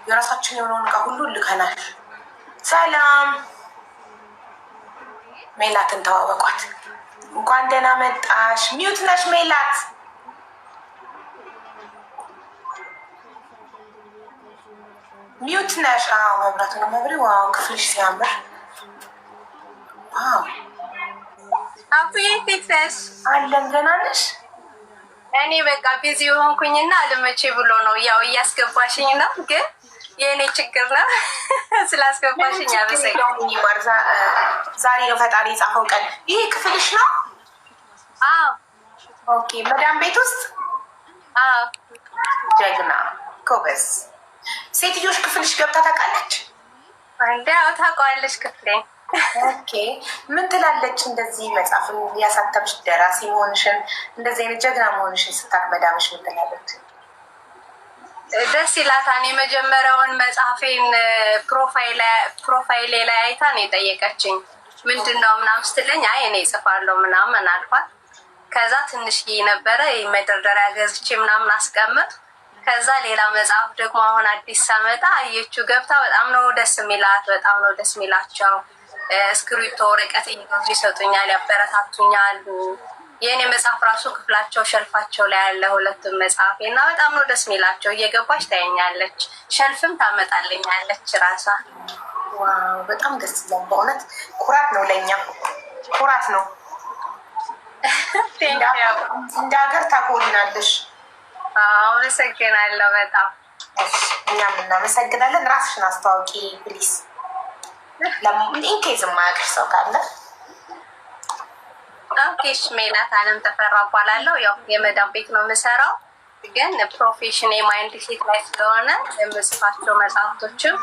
የራሳችን የሆነውን እቃ ሁሉ ልከናል። ሰላም ሜላትን ተዋወቋት። እንኳን ደህና መጣሽ። ሚዩት ነሽ ሜላት። ሚዩት ነሽ። መብራቱን መብሪ። ዋው ክፍልሽ ሲያምር። ዋው አቡዬ ቴክሳስ አለን። ደህና ነሽ? እኔ በቃ ቢዚ ሆንኩኝና አልመቼ ብሎ ነው ያው እያስገባሽኝ ነው፣ ግን የእኔ ችግር ነው ስላስገባሽኝ አመሰግናለሁ። ዛሬ ነው ፈጣሪ የጻፈው ቀን። ይሄ ክፍልሽ ነው? አዎ። ኦኬ። መዳም ቤት ውስጥ? አዎ። ጀግና ኮበስ። ሴትዮሽ ክፍልሽ ገብታ ታውቃለች? እንዲያው ታውቀዋለች ክፍሌን። ኦኬ። ምን ትላለች? እንደዚህ መጽሐፍን ያሳተምሽ ደራሲ መሆንሽን እንደዚህ አይነት ጀግና መሆንሽን ስታውቅ መዳምሽ ምን ትላለች? ደስ ይላታን። የመጀመሪያውን መጽሐፌን ፕሮፋይሌ ላይ አይታ ነው የጠየቀችኝ። ምንድን ነው ምናምን ስትለኝ አይ እኔ እጽፋለሁ ምናምን አልኳት። ከዛ ትንሽዬ ነበረ መደርደሪያ ገዝቼ ምናምን አስቀምጥ። ከዛ ሌላ መጽሐፍ ደግሞ አሁን አዲስ ሳመጣ አየችው ገብታ በጣም ነው ደስ የሚላት፣ በጣም ነው ደስ የሚላቸው። እስክሪብቶ ወረቀት እየገዙ ይሰጡኛል፣ ያበረታቱኛል። የእኔ መጽሐፍ ራሱ ክፍላቸው ሸልፋቸው ላይ ያለ ሁለቱም መጽሐፌ እና በጣም ነው ደስ የሚላቸው። እየገባች ታየኛለች፣ ሸልፍም ታመጣልኛለች ራሷ። ዋው በጣም ደስ ይላል። በእውነት ኩራት ነው፣ ለእኛ ኩራት ነው። እንደ ሀገር ታኮሪናለሽ። አመሰግናለሁ በጣም። እኛም እናመሰግናለን። ራስሽን አስተዋውቂ ፕሊዝ፣ ኢንኬዝ የማያውቅሽ ሰው ካለ። ኦኬ። ሜላት አለም ተፈራ እባላለሁ። ያው የመዳም ቤት ነው የምሰራው፣ ግን ፕሮፌሽን የማይንድ ሴት ላይ ስለሆነ የምጽፋቸው መጽሐፍቶችም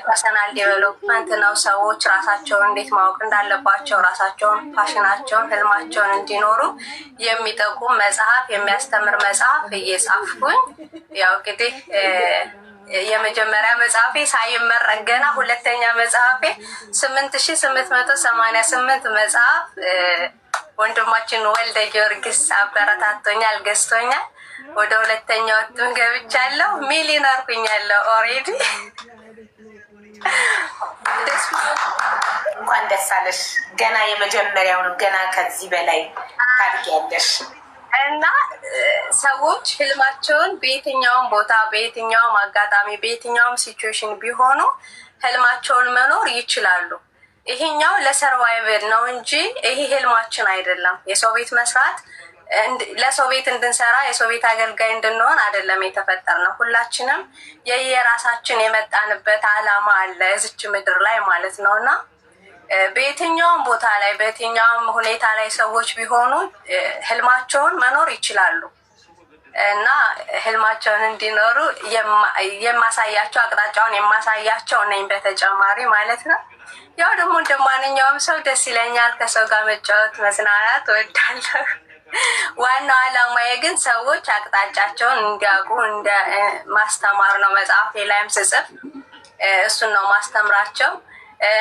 ፐርሰናል ዴቨሎፕመንት ነው። ሰዎች ራሳቸውን እንዴት ማወቅ እንዳለባቸው፣ ራሳቸውን፣ ፋሽናቸውን፣ ህልማቸውን እንዲኖሩ የሚጠቁም መጽሐፍ፣ የሚያስተምር መጽሐፍ እየጻፍኩኝ ያው እንግዲህ የመጀመሪያ መጽሐፌ ሳይመረቅ ገና ሁለተኛ መጽሐፌ 8888 መጽሐፍ ወንድማችን ወልደ ጊዮርጊስ አበረታቶኛል፣ ገዝቶኛል። ወደ ሁለተኛው እትም ገብቻለሁ። ሚሊዮነር ሆኛለሁ ኦሬዲ። እንኳን ደስ አለሽ። ገና የመጀመሪያው ነው። ገና ከዚህ በላይ ታድጊያለሽ። እና ሰዎች ህልማቸውን በየትኛውም ቦታ፣ በየትኛውም አጋጣሚ፣ በየትኛውም ሲቹዌሽን ቢሆኑ ህልማቸውን መኖር ይችላሉ። ይሄኛው ለሰርቫይቨል ነው እንጂ ይሄ ህልማችን አይደለም። የሰው ቤት መስራት ለሰው ቤት እንድንሰራ የሰው ቤት አገልጋይ እንድንሆን አይደለም የተፈጠርነው። ሁላችንም የየራሳችን የመጣንበት አላማ አለ እዚች ምድር ላይ ማለት ነው። እና በየትኛውም ቦታ ላይ በየትኛውም ሁኔታ ላይ ሰዎች ቢሆኑ ህልማቸውን መኖር ይችላሉ። እና ህልማቸውን እንዲኖሩ የማሳያቸው አቅጣጫውን የማሳያቸው ነኝ በተጨማሪ ማለት ነው። ያው ደግሞ እንደ ማንኛውም ሰው ደስ ይለኛል፣ ከሰው ጋር መጫወት መዝናናት እወዳለሁ። ዋናው አላማዬ ግን ሰዎች አቅጣጫቸውን እንዲያውቁ ማስተማር ነው። መጽሐፌ ላይም ስጽፍ እሱን ነው ማስተምራቸው።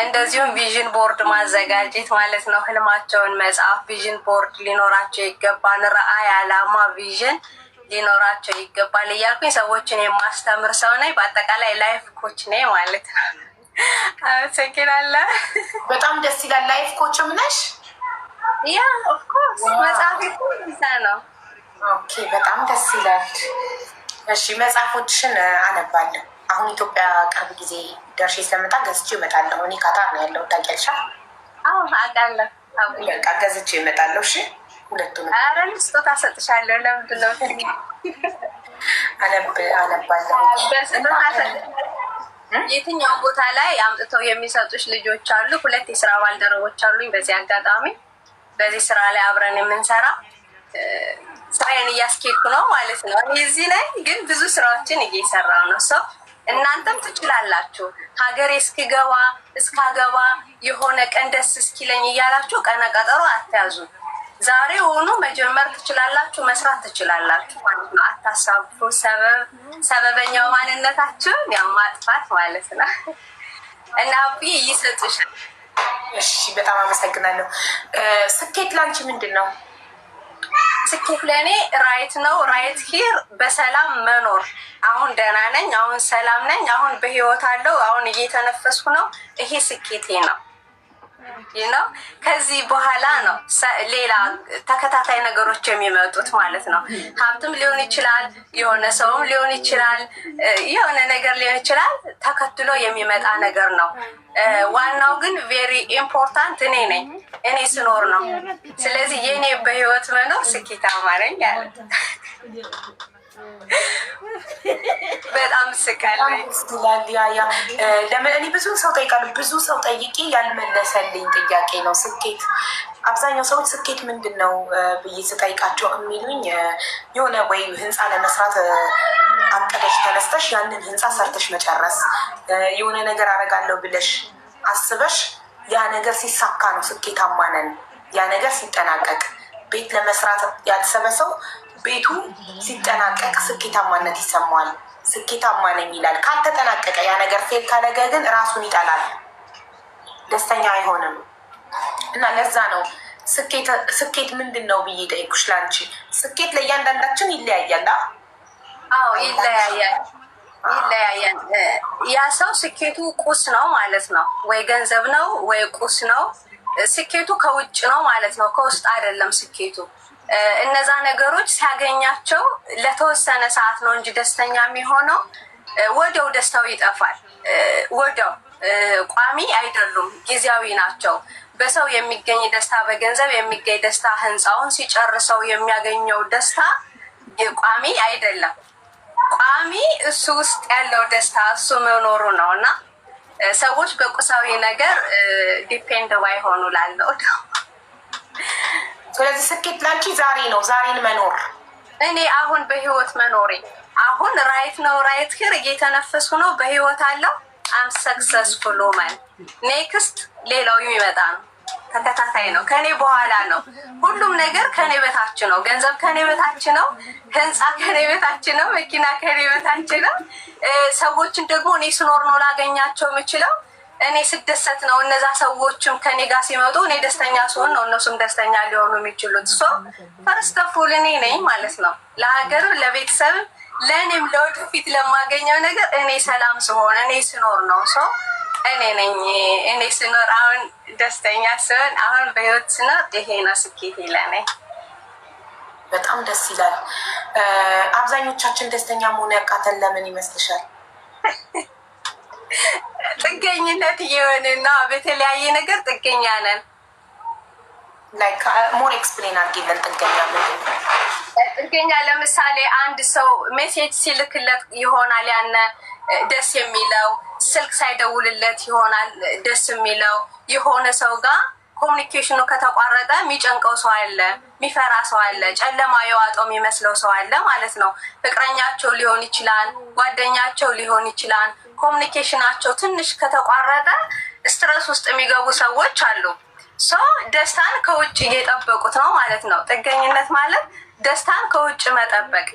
እንደዚሁም ቪዥን ቦርድ ማዘጋጀት ማለት ነው። ህልማቸውን መጽሐፍ ቪዥን ቦርድ ሊኖራቸው ይገባል። ራዕይ፣ አላማ፣ ቪዥን ሊኖራቸው ይገባል እያልኩኝ ሰዎችን የማስተምር ሰው ነኝ። በአጠቃላይ ላይፍ ኮች ነኝ ማለት ነው። አመሰግናለሁ። በጣም ደስ ይላል። ላይፍ ኮችም ነሽ? ያ ኦፍኮርስ መጽሐፍ ይዛ ነው። ኦኬ በጣም ደስ ይላል። እሺ መጽሐፎችሽን አነባለሁ። አሁን ኢትዮጵያ ቅርብ ጊዜ ደርሼ ስለመጣ ገዝቼ እመጣለሁ። እኔ ካታር ነው ያለው ታውቂያለሽ? አዎ አውቃለሁ። በቃ ገዝቼ እመጣለሁ። እሺ ሁለቱንም። ኧረ ስጦታ ሰጥሻለሁ። ለምንድን ነው አነባለሁ። የትኛው ቦታ ላይ አምጥተው የሚሰጡሽ ልጆች አሉ። 2 የስራ ባልደረቦች አሉኝ። በዚህ አጋጣሚ በዚህ ስራ ላይ አብረን የምንሰራ ስራዬን እያስኬድኩ ነው ማለት ነው። እኔ እዚህ ላይ ግን ብዙ ስራዎችን እየሰራሁ ነው። ሰው እናንተም ትችላላችሁ። ሀገሬ እስካገባ የሆነ ቀን ደስ እስኪለኝ እያላችሁ ቀነ ቀጠሮ አትያዙ። ዛሬ ሆኖ መጀመር ትችላላችሁ፣ መስራት ትችላላችሁ ማለት ነው። አታሳቡ። ሰበበኛው ማንነታችሁን ያው ማጥፋት ማለት ነው። እና አብዬ ይሰጡሻል። እሺ በጣም አመሰግናለሁ። ስኬት ላንቺ ምንድን ነው? ስኬት ለእኔ ራይት ነው። ራይት ሂር በሰላም መኖር። አሁን ደህና ነኝ፣ አሁን ሰላም ነኝ፣ አሁን በህይወት አለው፣ አሁን እየተነፈስኩ ነው። ይሄ ስኬቴ ነው ነው። ከዚህ በኋላ ነው ሌላ ተከታታይ ነገሮች የሚመጡት ማለት ነው። ሀብትም ሊሆን ይችላል፣ የሆነ ሰውም ሊሆን ይችላል፣ የሆነ ነገር ሊሆን ይችላል። ተከትሎ የሚመጣ ነገር ነው። ዋናው ግን ቬሪ ኢምፖርታንት እኔ ነኝ፣ እኔ ስኖር ነው። ስለዚህ የእኔ በህይወት መኖር ስኬታማ ነኝ ያለ በጣም ስቃለኝ። ለምን እኔ ብዙ ሰው ጠይቃለሁ፣ ብዙ ሰው ጠይቄ ያልመለሰልኝ ጥያቄ ነው ስኬት። አብዛኛው ሰዎች ስኬት ምንድን ነው ብዬ ስጠይቃቸው የሚሉኝ የሆነ ወይ ህንፃ ለመስራት አቅደሽ ተነስተሽ ያንን ህንፃ ሰርተሽ መጨረስ፣ የሆነ ነገር አደርጋለሁ ብለሽ አስበሽ ያ ነገር ሲሳካ ነው ስኬታማ ነን። ያ ነገር ሲጠናቀቅ፣ ቤት ለመስራት ያሰበ ሰው ቤቱ ሲጠናቀቅ ስኬታማነት ይሰማዋል። ስኬታማ ነኝ ይላል። ካልተጠናቀቀ ያ ነገር ፌል ካደረገ ግን ራሱን ይጠላል፣ ደስተኛ አይሆንም። እና ለዛ ነው ስኬት ምንድን ነው ብዬ ጠይቁሽ። ላንቺ ስኬት ለእያንዳንዳችን ይለያያል። አዎ ይለያያል። ያ ሰው ስኬቱ ቁስ ነው ማለት ነው፣ ወይ ገንዘብ ነው ወይ ቁስ ነው። ስኬቱ ከውጭ ነው ማለት ነው፣ ከውስጥ አይደለም ስኬቱ። እነዛ ነገሮች ሲያገኛቸው ለተወሰነ ሰዓት ነው እንጂ ደስተኛ የሚሆነው፣ ወዲያው ደስታው ይጠፋል። ወዲያው ቋሚ አይደሉም፣ ጊዜያዊ ናቸው። በሰው የሚገኝ ደስታ፣ በገንዘብ የሚገኝ ደስታ፣ ህንፃውን ሲጨርሰው የሚያገኘው ደስታ ቋሚ አይደለም። ቋሚ እሱ ውስጥ ያለው ደስታ እሱ መኖሩ ነው። እና ሰዎች በቁሳዊ ነገር ዲፔንድ ባይሆኑ ላለው ነው። ስለዚህ ስኬት ላንቺ ዛሬ ነው፣ ዛሬን መኖር። እኔ አሁን በህይወት መኖሬ አሁን ራይት ነው። ራይት ሂር እየተነፈስኩ ነው፣ በህይወት አለው። አም ሰክሰስፉል ውመን። ኔክስት ሌላው የሚመጣ ነው፣ ተከታታይ ነው። ከኔ በኋላ ነው። ሁሉም ነገር ከኔ በታች ነው። ገንዘብ ከኔ በታች ነው። ህንፃ ከኔ በታች ነው። መኪና ከኔ በታች ነው። ሰዎችን ደግሞ እኔ ስኖር ነው ላገኛቸው የምችለው። እኔ ስደሰት ነው እነዛ ሰዎችም ከኔ ጋር ሲመጡ እኔ ደስተኛ ስሆን ነው እነሱም ደስተኛ ሊሆኑ የሚችሉት። ሶ ፈርስት ኦፍ ኦል እኔ ነኝ ማለት ነው። ለሀገርም፣ ለቤተሰብም፣ ለእኔም ለወደፊት ለማገኘው ነገር እኔ ሰላም ስሆን እኔ ስኖር ነው። ሶ እኔ ነኝ። እኔ ስኖር አሁን ደስተኛ ስሆን አሁን በህይወት ስኖር ይሄ ነው ስኬት ለኔ። በጣም ደስ ይላል። አብዛኞቻችን ደስተኛ መሆን ያቃተን ለምን ይመስልሻል? ጥገኝነት እየሆንና በተለያየ ነገር ጥገኛ ነን። ሞር ኤክስፕሌን አድርጊልን። ጥገኛ ምንድን ነው? ጥገኛ ለምሳሌ አንድ ሰው ሜሴጅ ሲልክለት ይሆናል ያነ ደስ የሚለው፣ ስልክ ሳይደውልለት ይሆናል ደስ የሚለው። የሆነ ሰው ጋር ኮሚኒኬሽኑ ከተቋረጠ የሚጨንቀው ሰው አለ፣ የሚፈራ ሰው አለ፣ ጨለማ የዋጠው የሚመስለው ሰው አለ ማለት ነው። ፍቅረኛቸው ሊሆን ይችላል፣ ጓደኛቸው ሊሆን ይችላል። ኮሚኒኬሽናቸው ትንሽ ከተቋረጠ ስትረስ ውስጥ የሚገቡ ሰዎች አሉ። ሰው ደስታን ከውጭ እየጠበቁት ነው ማለት ነው። ጥገኝነት ማለት ደስታን ከውጭ መጠበቅ።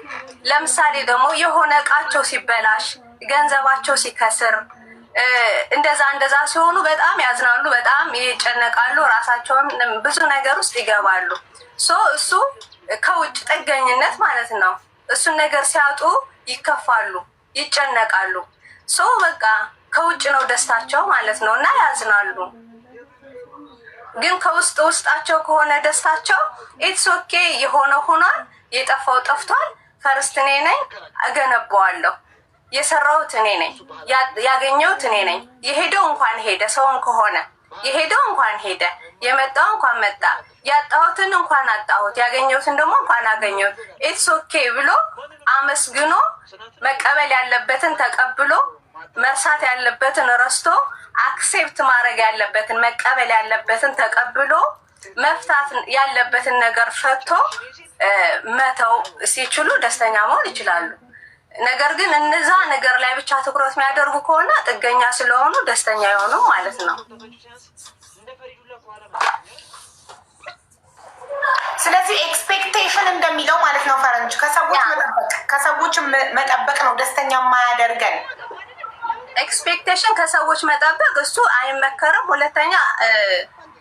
ለምሳሌ ደግሞ የሆነ እቃቸው ሲበላሽ፣ ገንዘባቸው ሲከስር፣ እንደዛ ሲሆኑ በጣም ያዝናሉ፣ በጣም ይጨነቃሉ፣ ራሳቸውን ብዙ ነገር ውስጥ ይገባሉ። እሱ ከውጭ ጥገኝነት ማለት ነው። እሱን ነገር ሲያጡ ይከፋሉ፣ ይጨነቃሉ። በቃ ከውጭ ነው ደስታቸው ማለት ነው እና ያዝናሉ። ግን ከውስጥ ውስጣቸው ከሆነ ደስታቸው ኢትስ ኦኬ፣ የሆነ ሆኗል፣ የጠፋው ጠፍቷል፣ ፈርስት እኔ ነኝ፣ እገነባዋለሁ፣ የሰራሁት እኔ ነኝ፣ ያገኘሁት እኔ ነኝ። የሄደው እንኳን ሄደ፣ ሰውን ከሆነ የሄደው እንኳን ሄደ፣ የመጣው እንኳን መጣ፣ ያጣሁትን እንኳን አጣሁት፣ ያገኘሁትን ደግሞ እንኳን አገኘሁት። ኢትስ ኦኬ ብሎ አመስግኖ መቀበል ያለበትን ተቀብሎ መርሳት ያለበትን ረስቶ አክሴፕት ማድረግ ያለበትን መቀበል ያለበትን ተቀብሎ መፍታት ያለበትን ነገር ፈቶ መተው ሲችሉ ደስተኛ መሆን ይችላሉ። ነገር ግን እነዛ ነገር ላይ ብቻ ትኩረት የሚያደርጉ ከሆነ ጥገኛ ስለሆኑ ደስተኛ የሆኑ ማለት ነው። ስለዚህ ኤክስፔክቴሽን እንደሚለው ማለት ነው ፈረንጅ ከሰዎች መጠበቅ ነው ደስተኛ የማያደርገን። ኤክስፔክቴሽን ከሰዎች መጠበቅ እሱ አይመከርም። ሁለተኛ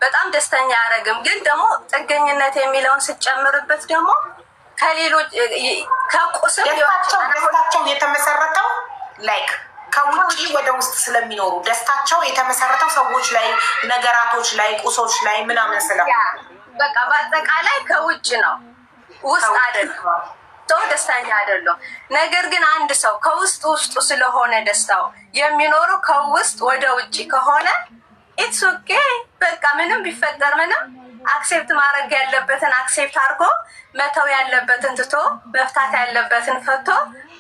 በጣም ደስተኛ አያደርግም። ግን ደግሞ ጥገኝነት የሚለውን ስጨምርበት ደግሞ ከሌሎች ከቁስም ደስታቸው የተመሰረተው ላይክ ከውጭ ወደ ውስጥ ስለሚኖሩ ደስታቸው የተመሰረተው ሰዎች ላይ፣ ነገራቶች ላይ፣ ቁሶች ላይ ምናምን በቃ በአጠቃላይ ከውጭ ነው፣ ውስጥ አይደለም። ሰው ደስተኛ አይደለም። ነገር ግን አንድ ሰው ከውስጥ ውስጡ ስለሆነ ደስታው የሚኖረው ከውስጥ ወደ ውጭ ከሆነ ኢትስ ኦኬ። በቃ ምንም ቢፈጠር ምንም አክሴፕት ማድረግ ያለበትን አክሴፕት አድርጎ መተው ያለበትን ትቶ መፍታት ያለበትን ፈቶ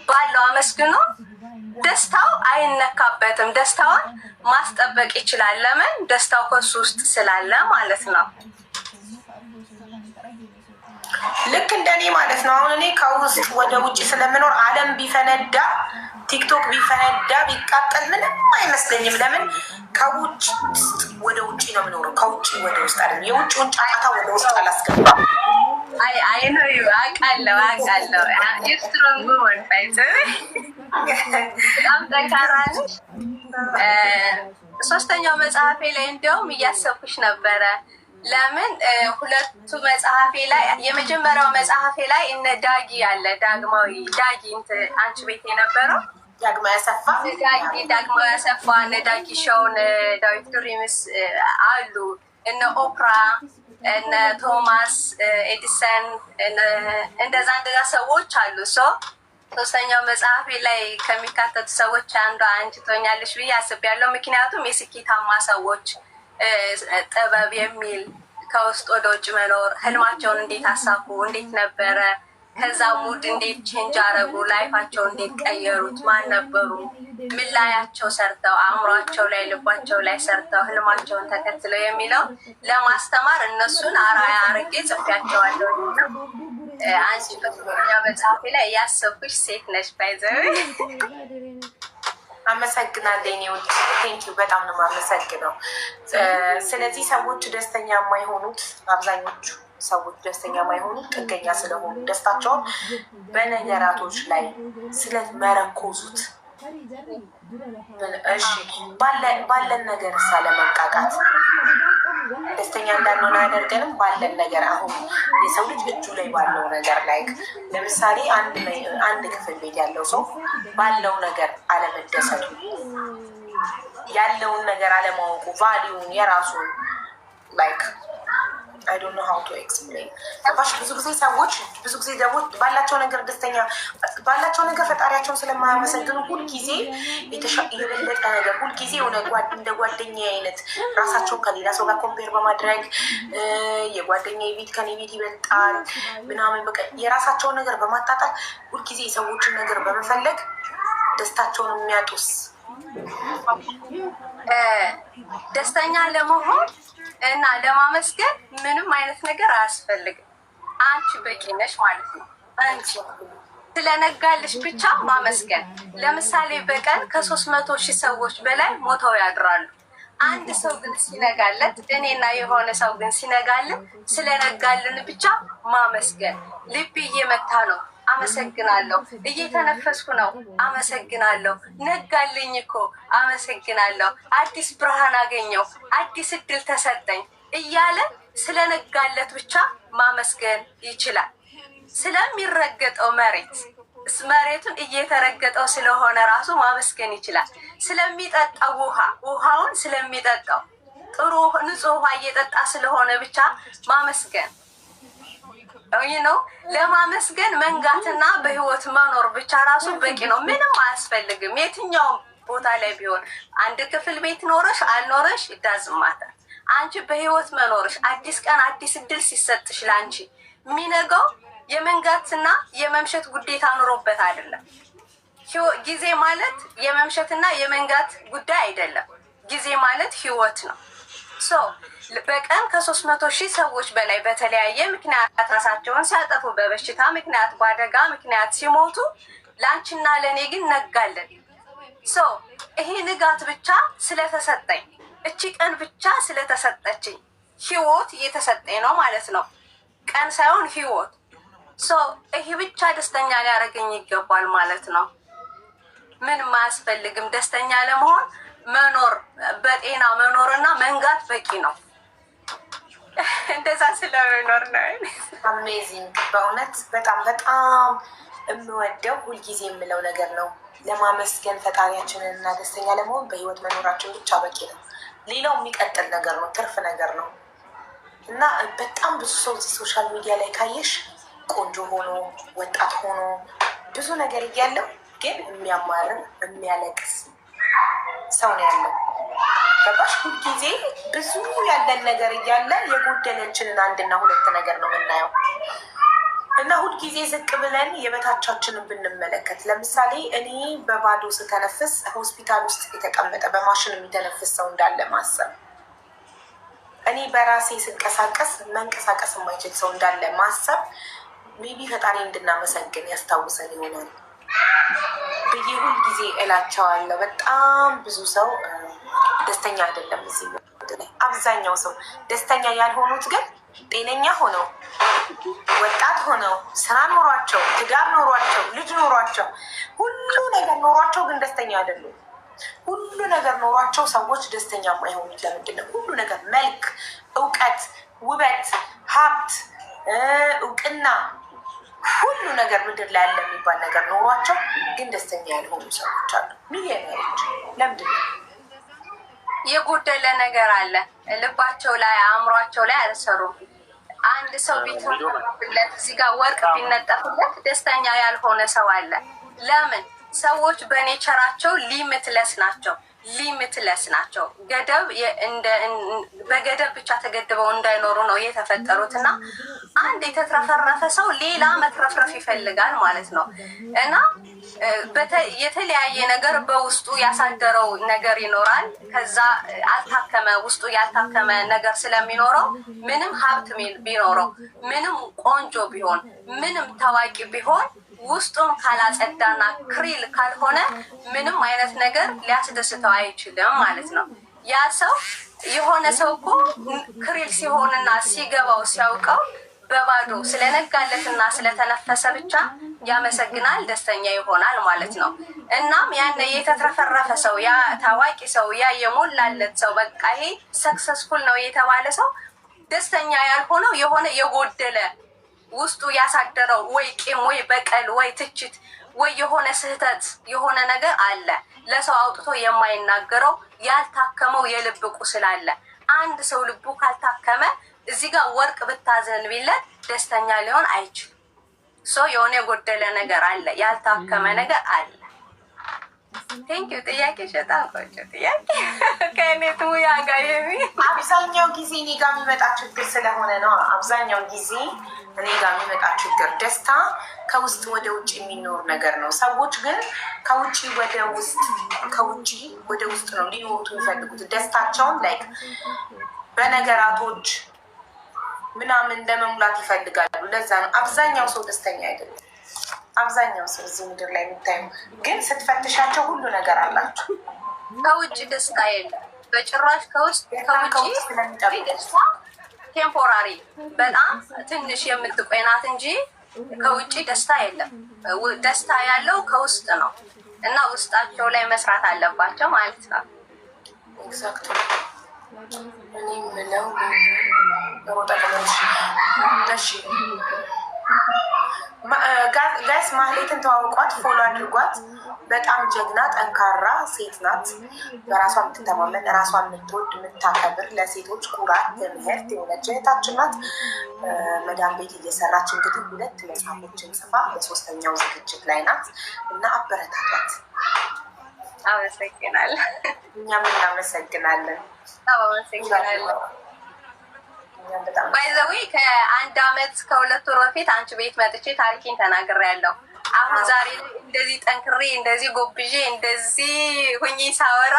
ባለው አመስግኖ ደስታው አይነካበትም። ደስታውን ማስጠበቅ ይችላል። ለምን? ደስታው ከሱ ውስጥ ስላለ ማለት ነው። ልክ እንደኔ ማለት ነው። አሁን እኔ ከውስጥ ወደ ውጭ ስለምኖር ዓለም ቢፈነዳ ቲክቶክ ቢፈነዳ ቢቃጠል ምንም አይመስለኝም። ለምን? ከውጭ ወደ ውጭ ነው የምኖረው፣ ከውጭ ወደ ውስጥ አይደለም። የውጭውን ጫጫታ ወደ ውስጥ አላስገባም። አይ ነው አውቃለሁ። ስትሮንግ ወንፋይት በጣም ጠንካራ ነሽ። ሶስተኛው መጽሐፌ ላይ እንዲያውም እያሰብኩሽ ነበረ። ለምን ሁለቱ መጽሐፌ ላይ የመጀመሪያው መጽሐፌ ላይ እነ ዳጊ አለ ዳግማዊ ዳጊ አንቺ ቤት የነበረው ዳግማዊ አሰፋ እነ ዳጊ ሾውን ዳዊት ዱሪምስ አሉ እነ ኦፕራ እነ ቶማስ ኤዲሰን እንደዛ ሰዎች አሉ። ሶስተኛው መጽሐፌ ላይ ከሚካተቱ ሰዎች አንዷ አንቺ ትሆኛለሽ ብዬ አስቤያለሁ። ምክንያቱም የስኬታማ ሰዎች ጥበብ የሚል ከውስጥ ወደ ውጭ መኖር፣ ህልማቸውን እንዴት አሳኩ፣ እንዴት ነበረ፣ ከዛ ሙድ እንዴት ቼንጅ አረጉ፣ ላይፋቸው እንዴት ቀየሩት፣ ማን ነበሩ፣ ምን ላያቸው ሰርተው፣ አእምሯቸው ላይ ልባቸው ላይ ሰርተው ህልማቸውን ተከትለው የሚለው ለማስተማር እነሱን አርአያ አርጌ ጽፌያቸዋለሁ። አንቺ በኛ መጽሐፌ ላይ ያሰብኩሽ ሴት ነሽ። ባይዘው አመሰግናለሁ። እኔ ውድ ቴንኪው በጣም ነው የማመሰግነው። ስለዚህ ሰዎች ደስተኛ የማይሆኑት አብዛኞቹ ሰዎች ደስተኛ የማይሆኑት ጥገኛ ስለሆኑ ደስታቸውን በነገራቶች ላይ ስለመረኮዙት፣ እሺ ባለን ነገር ሳለመቃቃት ደስተኛ እንዳንሆን አያደርገንም። ባለን ነገር አሁን የሰው ልጅ እጁ ላይ ባለው ነገር ላይ ለምሳሌ አንድ ክፍል ቤት ያለው ሰው ባለው ነገር አለመደሰቱ፣ ያለውን ነገር አለማወቁ፣ ቫሊዩን የራሱን ላይክ I don't know how to explain። ብዙ ጊዜ ሰዎች ደግሞ ባላቸው ነገር ደስተኛ ባላቸው ነገር ፈጣሪያቸውን ስለማያመሰግኑ ሁልጊዜ የበለጠ ነገር ሁልጊዜ የሆነ እንደ ጓደኛ አይነት ራሳቸውን ከሌላ ሰው ጋር ኮምፔር በማድረግ የጓደኛ ቤት ከኔ ቤት ይበልጣል ምናምን በቃ የራሳቸውን ነገር በማጣጣል ሁልጊዜ የሰዎችን ነገር በመፈለግ ደስታቸውን የሚያጡስ ደስተኛ ለመሆን እና ለማመስገን ምንም አይነት ነገር አያስፈልግም። አንቺ በቂ ነሽ ማለት ነው። አንቺ ስለነጋልሽ ብቻ ማመስገን። ለምሳሌ በቀን ከ300,000 ሰዎች በላይ ሞተው ያድራሉ። አንድ ሰው ግን ሲነጋለት፣ እኔና የሆነ ሰው ግን ሲነጋልን ስለነጋልን ብቻ ማመስገን። ልቤ እየመታ ነው፣ አመሰግናለሁ። እየተነፈስኩ ነው፣ አመሰግናለሁ። ነጋልኝ እኮ አመሰግናለሁ። አዲስ ብርሃን አገኘው፣ አዲስ እድል ተሰጠኝ እያለ ስለነጋለት ብቻ ማመስገን ይችላል። ስለሚረገጠው መሬቱን እየተረገጠው ስለሆነ ራሱ ማመስገን ይችላል። ስለሚጠጣው ውሃውን ስለሚጠጣው ጥሩ ንጹህ ውሃ እየጠጣ ስለሆነ ብቻ ማመስገን ነው። ለማመስገን መንጋትና በህይወት መኖር ብቻ ራሱ በቂ ነው። ምንም አያስፈልግም። የትኛውም ቦታ ላይ ቢሆን አንድ ክፍል ቤት ኖረሽ አልኖረሽ ይዳዝማታል። አንቺ በህይወት መኖርሽ አዲስ ቀን አዲስ እድል ሲሰጥሽ ለአንቺ የሚነጋው የመንጋትና የመምሸት ጉዴታ ኑሮበት አይደለም። ጊዜ ማለት የመምሸትና የመንጋት ጉዳይ አይደለም። ጊዜ ማለት ህይወት ነው። በቀን ከ300,000 ሰዎች በላይ በተለያየ ምክንያት ራሳቸውን ሲያጠፉ፣ በበሽታ ምክንያት፣ በአደጋ ምክንያት ሲሞቱ፣ ለአንቺና ለእኔ ግን ነጋለን። ይሄ ንጋት ብቻ ስለተሰጠኝ፣ እቺ ቀን ብቻ ስለተሰጠችኝ ህይወት እየተሰጠኝ ነው ማለት ነው። ቀን ሳይሆን ህይወት። ይሄ ብቻ ደስተኛ ሊያደርገኝ ይገባል ማለት ነው። ምንም አያስፈልግም። ደስተኛ ለመሆን መኖር፣ በጤና መኖርና መንጋት በቂ ነው። እንደዛ ስለምኖር ነው። አሜዚንግ በእውነት በጣም በጣም የምወደው ሁልጊዜ የምለው ነገር ነው። ለማመስገን ፈጣሪያችንን እና ደስተኛ ለመሆን በህይወት መኖራችን ብቻ በቂ ነው። ሌላው የሚቀጥል ነገር ነው፣ ትርፍ ነገር ነው። እና በጣም ብዙ ሰው እዚህ ሶሻል ሚዲያ ላይ ካየሽ ቆንጆ ሆኖ ወጣት ሆኖ ብዙ ነገር እያለው ግን የሚያማርን የሚያለቅስ ሰው ነው ያለው። ገባሽ? ሁልጊዜ ብዙ ያለን ነገር እያለ የጎደለችንን አንድና ሁለት ነገር ነው የምናየው። እና ሁልጊዜ ዝቅ ብለን የበታቻችንን ብንመለከት፣ ለምሳሌ እኔ በባዶ ስተነፍስ ሆስፒታል ውስጥ የተቀመጠ በማሽን የሚተነፍስ ሰው እንዳለ ማሰብ፣ እኔ በራሴ ስንቀሳቀስ መንቀሳቀስ የማይችል ሰው እንዳለ ማሰብ ሜቢ ፈጣሪ እንድናመሰግን ያስታውሰን ይሆናል ብዬ ሁልጊዜ እላቸዋለሁ። በጣም ብዙ ሰው ደስተኛ አይደለም እዚህ ላይ። አብዛኛው ሰው ደስተኛ ያልሆኑት ግን ጤነኛ ሆነው ወጣት ሆነው ስራ ኖሯቸው ትዳር ኖሯቸው ልጅ ኖሯቸው ሁሉ ነገር ኖሯቸው ግን ደስተኛ አይደሉም። ሁሉ ነገር ኖሯቸው ሰዎች ደስተኛ የማይሆኑት ለምንድን ነው? ሁሉ ነገር መልክ፣ እውቀት፣ ውበት፣ ሀብት፣ እውቅና ሁሉ ነገር ምድር ላይ ያለ የሚባል ነገር ኖሯቸው ግን ደስተኛ ያልሆኑ ሰዎች አሉ፣ ሚሊዮነሮች። ለምንድን ነው? የጎደለ ነገር አለ ልባቸው ላይ አእምሯቸው ላይ አልሰሩም። አንድ ሰው ቢትለት እዚህ ጋር ወርቅ ቢነጠፍለት ደስተኛ ያልሆነ ሰው አለ። ለምን? ሰዎች በኔቸራቸው ሊሚትለስ ናቸው። ሊሚትለስ ናቸው። ገደብ በገደብ ብቻ ተገድበው እንዳይኖሩ ነው የተፈጠሩት። እና አንድ የተትረፈረፈ ሰው ሌላ መትረፍረፍ ይፈልጋል ማለት ነው። እና የተለያየ ነገር በውስጡ ያሳደረው ነገር ይኖራል። ከዛ አልታከመ ውስጡ ያልታከመ ነገር ስለሚኖረው ምንም ሀብት ቢኖረው ምንም ቆንጆ ቢሆን ምንም ታዋቂ ቢሆን ውስጡን ካላጸዳና ክሪል ካልሆነ ምንም አይነት ነገር ሊያስደስተው አይችልም ማለት ነው። ያ ሰው የሆነ ሰው እኮ ክሪል ሲሆንና ሲገባው ሲያውቀው በባዶ ስለነጋለትና ስለተነፈሰ ብቻ ያመሰግናል፣ ደስተኛ ይሆናል ማለት ነው። እናም ያን የተትረፈረፈ ሰው፣ ያ ታዋቂ ሰው፣ ያ የሞላለት ሰው፣ በቃ ይሄ ሰክሰስፉል ነው የተባለ ሰው ደስተኛ ያልሆነው የሆነ የጎደለ ውስጡ ያሳደረው ወይ ቂም ወይ በቀል ወይ ትችት ወይ የሆነ ስህተት የሆነ ነገር አለ። ለሰው አውጥቶ የማይናገረው ያልታከመው የልብ ቁስል አለ። አንድ ሰው ልቡ ካልታከመ እዚህ ጋር ወርቅ ብታዘንቢለት ደስተኛ ሊሆን አይችልም። የሆነ የጎደለ ነገር አለ፣ ያልታከመ ነገር አለ። ቴንክ ዩ። ጥያቄ በጣም ቆንጆ ጥያቄ። ከእኔት ሙያ ጋር አብዛኛው ጊዜ እኔ ጋር የሚመጣ ችግር ስለሆነ ነው። አብዛኛው ጊዜ እኔ ጋር የሚመጣ ችግር ደስታ ከውስጥ ወደ ውጭ የሚኖር ነገር ነው። ሰዎች ግን ከውጭ ወደ ውስጥ ከውጭ ወደ ውስጥ ነው ሊኖሩት የሚፈልጉት ደስታቸውን ላይ በነገራቶች ምናምን ለመሙላት ይፈልጋሉ። ለዛ ነው አብዛኛው ሰው ደስተኛ አይደለም። አብዛኛው ሰው እዚህ ምድር ላይ የሚታዩ ግን ስትፈትሻቸው ሁሉ ነገር አላቸው። ከውጭ ደስታ የለም በጭራሽ። ከውጭ ደስታ ቴምፖራሪ በጣም ትንሽ የምትቆይ ናት እንጂ ከውጭ ደስታ የለም። ደስታ ያለው ከውስጥ ነው እና ውስጣቸው ላይ መስራት አለባቸው ማለት ነው። ኤግዛክት። እኔ የምለው ሮጣ ጋይስ ማህሌትን ተዋውቋት፣ ፎሎ አድርጓት። በጣም ጀግና ጠንካራ ሴት ናት። በራሷ የምትተማመን ራሷን የምትወድ የምታከብር፣ ለሴቶች ኩራት ትምህርት የሆነች እህታችን ናት። መዳም ቤት እየሰራች እንግዲህ 2 መጽሐፎችን ጽፋ በ3ኛው ዝግጅት ላይ ናት እና አበረታቷት። አመሰግናለሁ። እኛም እናመሰግናለን። ባይዘዊ ከ1 አመት ከ2 ወር በፊት አንቺ ቤት መጥቼ ታሪኬን ተናግሬያለሁ። አሁን ዛሬ እንደዚህ ጠንክሬ እንደዚህ ጎብዤ እንደዚህ ሁኚ ሳወራ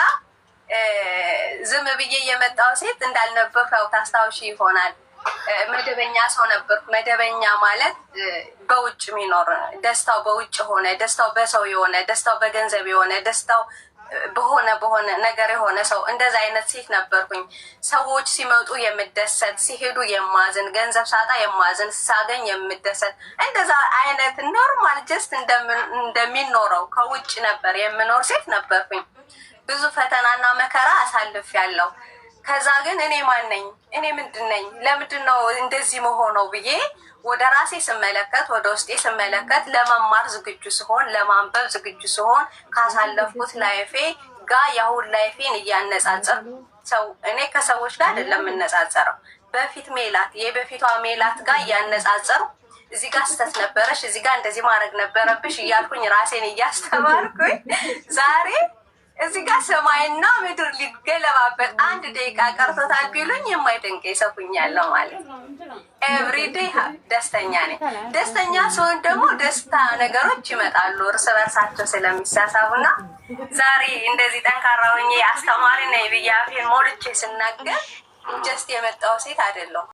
ዝም ብዬ የመጣው ሴት እንዳልነበርኩ ያው ታስታውሺ ይሆናል። መደበኛ ሰው ነበርኩ። መደበኛ ማለት በውጭ የሚኖር ደስታው በውጭ ሆነ፣ ደስታው በሰው የሆነ፣ ደስታው በገንዘብ የሆነ፣ ደስታው በሆነ ነገር የሆነ ሰው፣ እንደዛ አይነት ሴት ነበርኩኝ። ሰዎች ሲመጡ የምደሰት፣ ሲሄዱ የማዝን፣ ገንዘብ ሳጣ የማዝን፣ ሳገኝ የምደሰት፣ እንደዛ አይነት ኖርማል ጀስት እንደሚኖረው ከውጭ ነበር የምኖር ሴት ነበርኩኝ። ብዙ ፈተናና መከራ አሳልፍ ያለው ከዛ ግን እኔ ማን ነኝ? እኔ ምንድን ነኝ? ለምንድን ነው እንደዚህ መሆነው ብዬ ወደ ራሴ ስመለከት፣ ወደ ውስጤ ስመለከት፣ ለመማር ዝግጁ ስሆን፣ ለማንበብ ዝግጁ ስሆን ካሳለፍኩት ላይፌ ጋር የአሁን ላይፌን እያነጻጸር ሰው እኔ ከሰዎች ጋር አይደለም የምነጻጸረው። በፊት ሜላት የበፊቷ ሜላት ጋር እያነጻጸሩ እዚህ ጋር ስተት ነበረሽ፣ እዚህ ጋር እንደዚህ ማድረግ ነበረብሽ እያልኩኝ ራሴን እያስተማርኩኝ ዛሬ እዚህ ጋር ሰማይና ምድር ሊገለባበት 1 ደቂቃ ቀርቶታል ቢሉኝ የማይደንቅ ይሰፉኛለሁ ማለት ነው። ኤቭሪዴ ደስተኛ ነኝ። ደስተኛ ሲሆን ደግሞ ደስታ ነገሮች ይመጣሉ እርስ በርሳቸው ስለሚሳሳቡና ዛሬ እንደዚህ ጠንካራ ሆኜ አስተማሪ ነኝ ብዬ አፌን ሞልቼ ስናገር ጀስት የመጣው ሴት አይደለሁም።